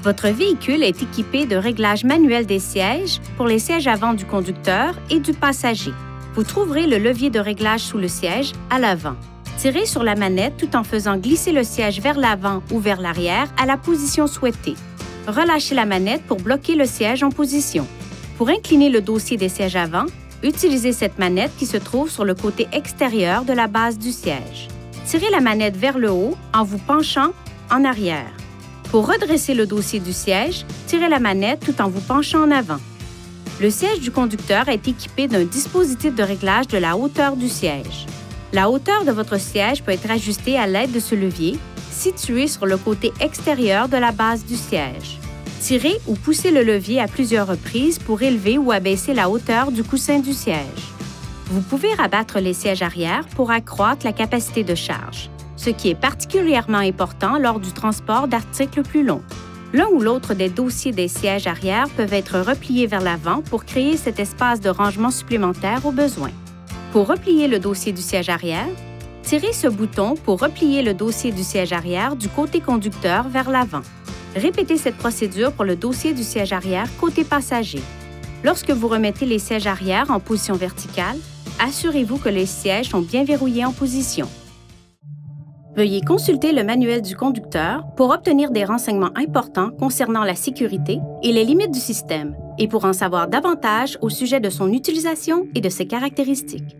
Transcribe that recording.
Votre véhicule est équipé de réglages manuels des sièges pour les sièges avant du conducteur et du passager. Vous trouverez le levier de réglage sous le siège à l'avant. Tirez sur la manette tout en faisant glisser le siège vers l'avant ou vers l'arrière à la position souhaitée. Relâchez la manette pour bloquer le siège en position. Pour incliner le dossier des sièges avant, utilisez cette manette qui se trouve sur le côté extérieur de la base du siège. Tirez la manette vers le haut en vous penchant en arrière. Pour redresser le dossier du siège, tirez la manette tout en vous penchant en avant. Le siège du conducteur est équipé d'un dispositif de réglage de la hauteur du siège. La hauteur de votre siège peut être ajustée à l'aide de ce levier, situé sur le côté extérieur de la base du siège. Tirez ou poussez le levier à plusieurs reprises pour élever ou abaisser la hauteur du coussin du siège. Vous pouvez rabattre les sièges arrière pour accroître la capacité de charge, ce qui est particulièrement important lors du transport d'articles plus longs. L'un ou l'autre des dossiers des sièges arrière peuvent être repliés vers l'avant pour créer cet espace de rangement supplémentaire au besoin. Pour replier le dossier du siège arrière, tirez ce bouton pour replier le dossier du siège arrière du côté conducteur vers l'avant. Répétez cette procédure pour le dossier du siège arrière côté passager. Lorsque vous remettez les sièges arrière en position verticale, assurez-vous que les sièges sont bien verrouillés en position. Veuillez consulter le manuel du conducteur pour obtenir des renseignements importants concernant la sécurité et les limites du système, et pour en savoir davantage au sujet de son utilisation et de ses caractéristiques.